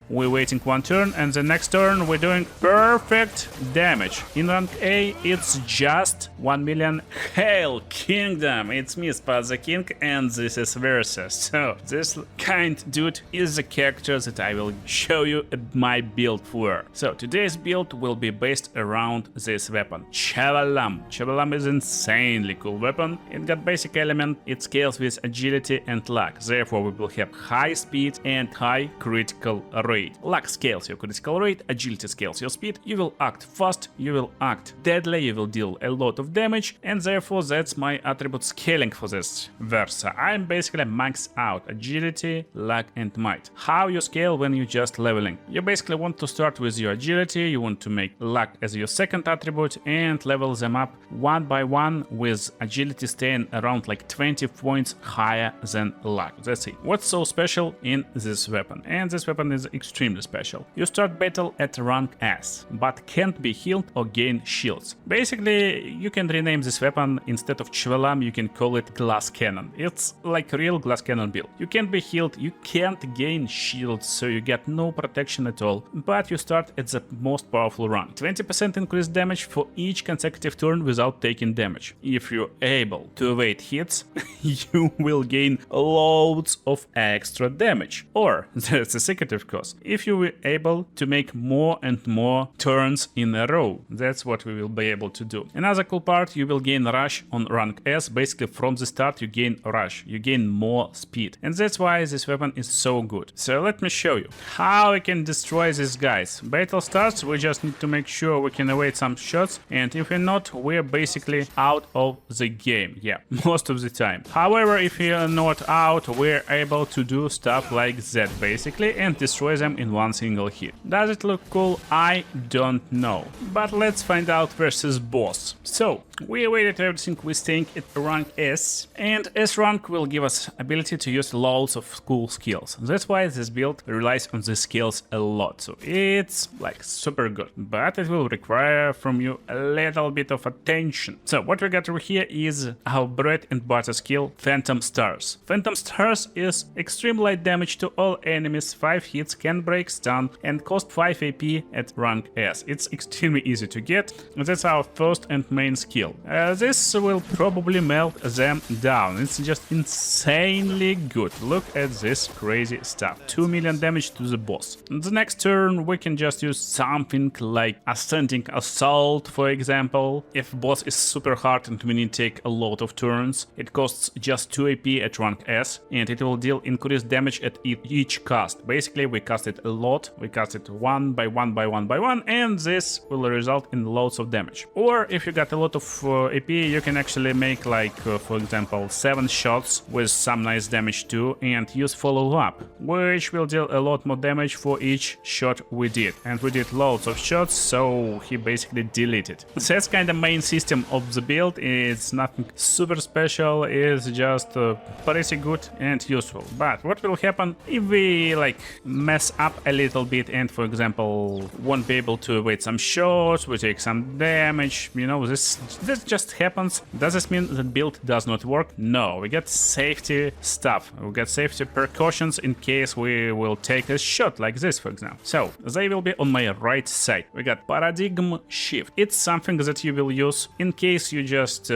we're waiting one turn, and the next turn we're doing perfect damage. In rank A, it's just 1 million. Hail Kingdom! It's me, Spud the King, and this is Verso. So, this kind dude is the character that I will show you my build for. So, today's build will be based around this weapon, Chavalam. Chavalam is insanely cool weapon. It got basic element, it scales with agility and luck. Therefore, we will have high speed and high critical rate. Luck scales your critical rate, agility scales your speed. You will act fast, you will act deadly, you will deal a lot of damage, and therefore that's my attribute scaling for this Verso. I'm basically max out agility, luck, and might. How you scale when you're just leveling? You basically want to start with your agility, you want to make luck as your second attribute and level them up one by one with agility staying around like 20 points higher than luck. That's it. What's so special in this weapon? And this weapon is extremely special. You start battle at rank S, but can't be healed or gain shields. Basically, you can rename this weapon. Instead of Chvalam, you can call it Glass Cannon. It's like a real Glass Cannon build. You can't be healed, you can't gain shields, so you get no protection at all, but you start at the most powerful rank. 20% increased damage for each consecutive turn without taking damage. If you're able to evade hits, you will gain loads of extra damage. Or, that's a secret of course, if you were able to make more and more turns in a row. That's what we will be able to do. Another cool part, you will gain rush on rank S. Basically from the start you gain rush, you gain more speed. And that's why this weapon is so good. So let me show you how we can destroy these guys. Battle starts, we just need to make sure we can evade some shots, and if we're not, we're basically out of the game. Yeah, most of the time. However, if you're not out, we're able to do stuff like that basically and destroy them in one single hit. Does it look cool? I don't know. But let's find out versus boss. So, we evaded everything, we're staying at rank S, and S rank will give us ability to use loads of cool skills. That's why this build relies on the skills a lot, so it's like super good, but it will require from you a little bit of attention. So what we got over here is our bread and butter skill, Phantom Stars. Phantom Stars is extreme light damage to all enemies, 5 hits, can break, stun, and cost 5 AP at rank S. It's extremely easy to get, that's our first and main skill. This will probably melt them down. It's just insanely good. Look at this crazy stuff. 2 million damage to the boss. The next turn we can just use something like Ascending Assault, for example. If boss is super hard and we need to take a lot of turns, it costs just 2 AP at rank S, and it will deal increased damage at each cast. Basically we cast it a lot, we cast it one by one by one by one, and this will result in loads of damage. Or if you got a lot of AP, you can actually make like for example 7 shots with some nice damage too, and use follow up, which will deal a lot more damage for each shot we did. And we did loads of shots, so he basically deleted. So that's kind of main system of the build. It's nothing super special, it's just pretty good and useful. But what will happen if we like mess up a little bit and for example won't be able to evade some shots, we take some damage, you know, this just happens. Does this mean that build does not work? No, we get safety stuff, we get safety precautions in case we will take a shot like this, for example. So they will be on my right side. We got Paradigm Shift. It's something that you will use in case you just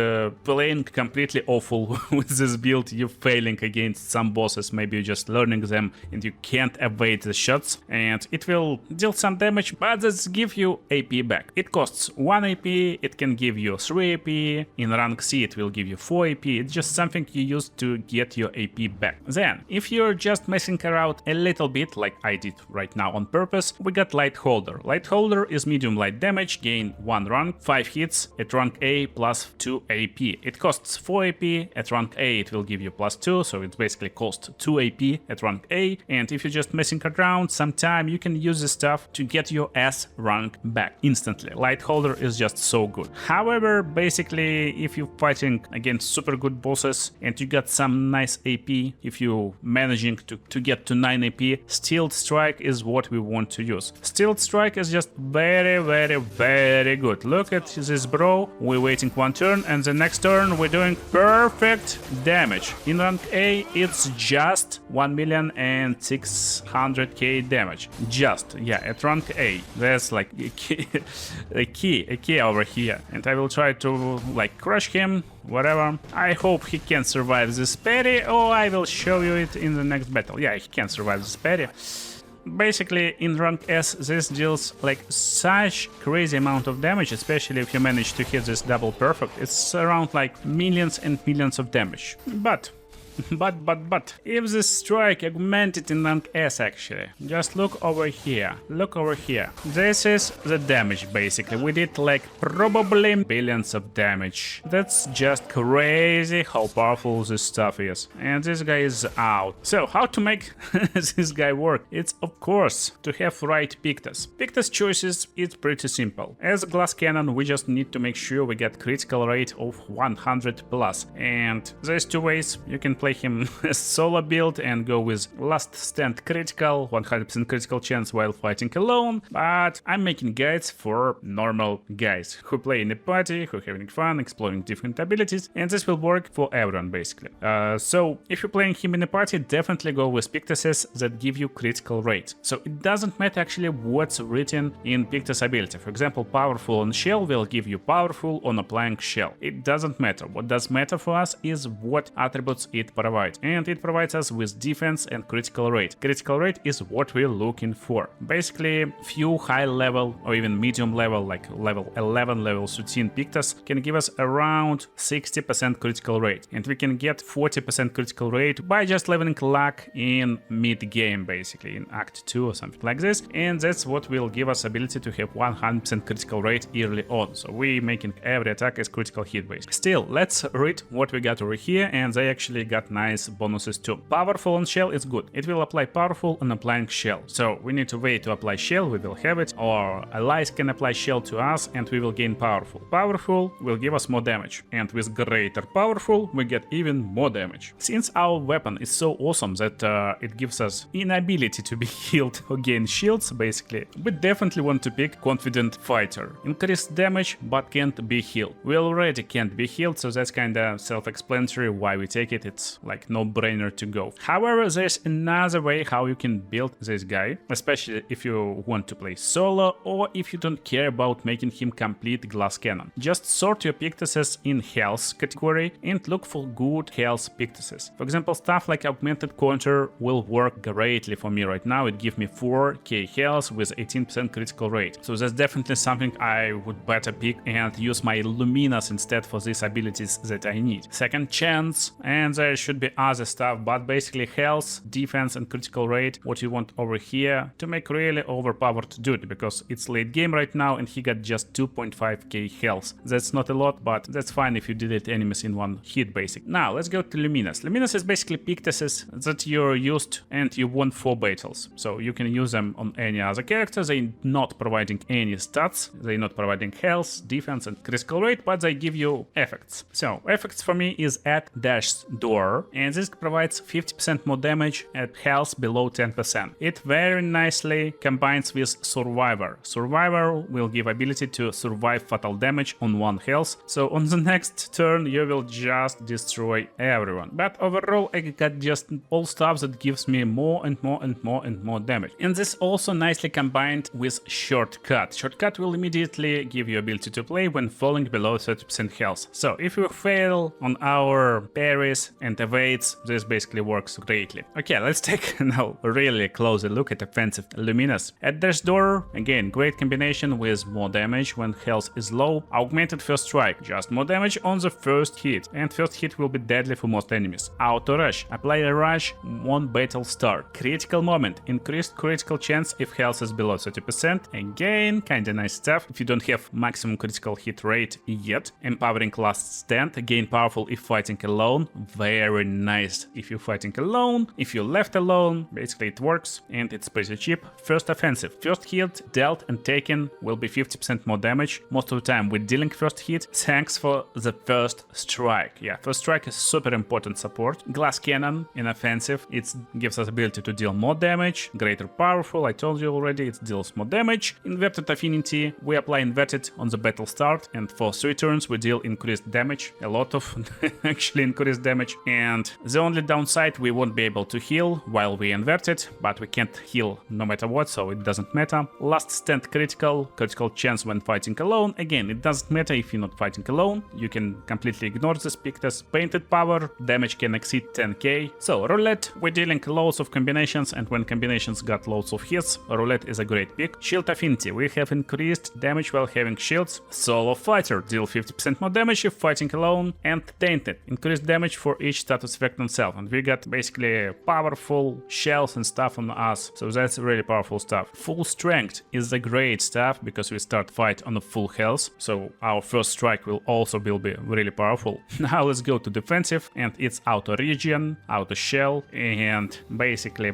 playing completely awful with this build, you're failing against some bosses, maybe you're just learning them and you can't evade the shots, and it will deal some damage, but that's give you AP back. It costs 1 AP, it can give you 3 AP, in rank C it will give you 4 AP, it's just something you use to get your AP back. Then, if you're just messing around a little bit, like I did right now on purpose, we got Light Holder. Light Holder is medium light damage, gain 1 rank, 5 hits, at rank A plus 2 AP. It costs 4 AP, at rank A it will give you plus 2, so it basically costs 2 AP at rank A, and if you're just messing around sometime, you can use this stuff to get your S rank back instantly. Light Holder is just so good. However, But basically, if you're fighting against super good bosses and you got some nice AP, if you're managing to get to 9 AP, Stealth Strike is what we want to use. Stealth Strike is just very good. Look at this bro, we're waiting one turn and the next turn we're doing perfect damage. In rank A, it's just 1,600,000 damage. Just, yeah, at rank A. That's like a key over here. And I will try to like crush him, whatever. I hope he can survive this parry, or I will show you it in the next battle. Yeah, he can survive this parry. Basically, in rank S, this deals like such crazy amount of damage, especially if you manage to hit this double perfect. It's around like millions and millions of damage. But if this strike augmented in rank S actually, just look over here, this is the damage basically. We did like probably billions of damage. That's just crazy how powerful this stuff is. And this guy is out. So how to make this guy work? It's of course to have right Pictus. Pictus choices, it's pretty simple. As a glass cannon, we just need to make sure we get critical rate of 100 plus. And there's two ways. You can play him as solo build and go with last stand critical, 100% critical chance while fighting alone, but I'm making guides for normal guys who play in a party, who are having fun, exploring different abilities, and this will work for everyone basically. So if you're playing him in a party, definitely go with Pictuses that give you critical rate. So it doesn't matter actually what's written in Pictus ability. For example, powerful on shell will give you powerful on applying shell. It doesn't matter. What does matter for us is what attributes it provides. And it provides us with defense and critical rate. Critical rate is what we're looking for. Basically, few high level or even medium level, like level 11, level 13 Pictus can give us around 60% critical rate. And we can get 40% critical rate by just leveling luck in mid game, basically in Act 2 or something like this. And that's what will give us ability to have 100% critical rate early on. So we're making every attack as critical hit base. Still, let's read what we got over here, and they actually got nice bonuses too. Powerful on shell is good. It will apply powerful on applying shell. So we need to wait to apply shell, we will have it, or allies can apply shell to us and we will gain powerful. Powerful will give us more damage, and with greater powerful we get even more damage. Since our weapon is so awesome that it gives us inability to be healed or gain shields basically, we definitely want to pick confident fighter. Increased damage but can't be healed. We already can't be healed, so that's kinda self-explanatory why we take it. It's like no-brainer to go. However, there's another way how you can build this guy, especially if you want to play solo or if you don't care about making him complete glass cannon. Just sort your Pictuses in health category and look for good health Pictuses. For example, stuff like augmented counter will work greatly for me right now. It gives me 4k health with 18% critical rate. So that's definitely something I would better pick and use my Luminas instead for these abilities that I need. Second chance, and there should be other stuff, but basically health, defense and critical rate, what you want over here to make really overpowered dude, because it's late game right now and he got just 2.5k health. That's not a lot, but that's fine if you delete enemies in one hit basic. Now let's go to Luminas. Luminas is basically Pictuses that you're used and you won 4 battles. So you can use them on any other character. They're not providing any stats, they're not providing health, defense and critical rate, but they give you effects. So effects for me is at dash door, and this provides 50% more damage at health below 10%. It very nicely combines with Survivor. Survivor will give ability to survive fatal damage on 1 health, so on the next turn you will just destroy everyone. But overall I got just all stuff that gives me more and more and more and more damage. And this also nicely combined with Shortcut. Shortcut will immediately give you ability to play when falling below 30% health. So if you fail on our parries and evades, this basically works greatly. Okay, let's take now a really closer look at offensive Luminas. At dash door, again, great combination with more damage when health is low. Augmented first strike, just more damage on the first hit, and first hit will be deadly for most enemies. Auto rush, apply a rush on battle start. Critical moment, increased critical chance if health is below 30%. Again, kinda nice stuff if you don't have maximum critical hit rate yet. Empowering last stand, again powerful if fighting alone, very nice if you're fighting alone. If you're left alone, basically it works and it's pretty cheap. First offensive, first hit dealt and taken will be 50% more damage. Most of the time we're dealing first hit. Thanks for the first strike. Yeah, first strike is super important support. Glass cannon in offensive, it gives us ability to deal more damage. Greater powerful, I told you already, it deals more damage. Inverted affinity, we apply inverted on the battle start, and for 3 turns we deal increased damage, a lot of actually increased damage. And the only downside, we won't be able to heal while we invert it, but we can't heal no matter what, so it doesn't matter. Last stand critical chance when fighting alone. Again, it doesn't matter if you're not fighting alone, you can completely ignore this because painted power, damage can exceed 10k. So roulette, we're dealing loads of combinations, and when combinations got loads of hits, roulette is a great pick. Shield affinity, we have increased damage while having shields. Solo fighter, deal 50% more damage if fighting alone. And tainted, increased damage for each status effect on self, and we got basically powerful shells and stuff on us, so that's really powerful stuff. Full strength is the great stuff because we start fight on a full health, so our first strike will also be really powerful. Now let's go to defensive, and it's auto regen, auto shell, and basically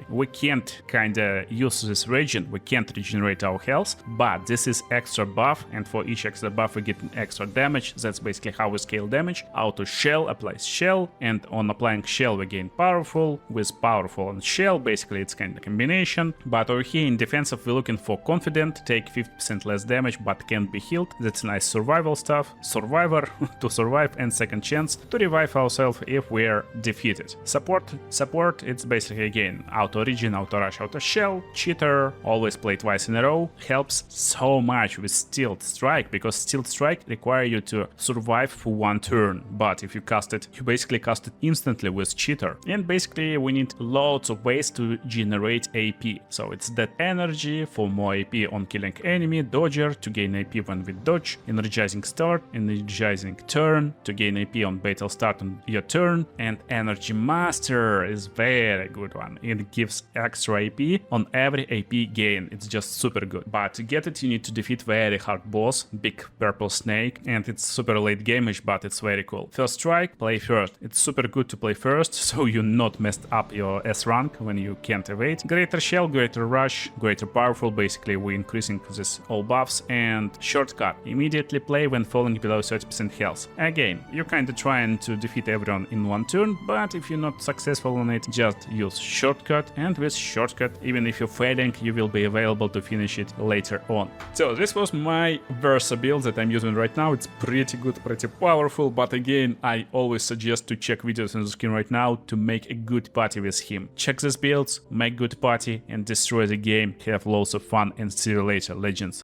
we can't kinda use this regen, we can't regenerate our health, but this is extra buff, and for each extra buff we get extra damage. That's basically how we scale damage. Auto shell applies shell, and on applying shell we gain powerful, with powerful and shell, basically it's kind of combination. But over here in defensive we're looking for confident, take 50% less damage but can't be healed. That's nice survival stuff. Survivor to survive, and second chance to revive ourselves if we're defeated. Support, it's basically again auto regen, auto rush, auto shell. Cheater, always play twice in a row, helps so much with stealth strike, because stealth strike require you to survive for 1 turn, but if you cast it, you basically cast it instantly with cheater. And basically we need lots of ways to generate AP, so it's that energy for more AP on killing enemy, dodger to gain AP when we dodge, energizing start, energizing turn to gain AP on battle start on your turn, and energy master is very good one. It gives extra AP on every AP gain. It's just super good, but to get it you need to defeat very hard boss, big purple snake, and it's super late gameish, but it's very cool. First strike, play first. It's super good to play first, so you not messed up your S rank when you can't evade. Greater shell, greater rush, greater powerful, basically we're increasing this all buffs. And shortcut, immediately play when falling below 30% health. Again, you're kinda trying to defeat everyone in 1 turn, but if you're not successful on it, just use shortcut, and with shortcut, even if you're failing, you will be available to finish it later on. So this was my Verso build that I'm using right now. It's pretty good, pretty powerful, but again, I always suggest to check videos on the screen right now to make a good party with him. Check these builds, make good party, and destroy the game. Have lots of fun, and see you later, legends.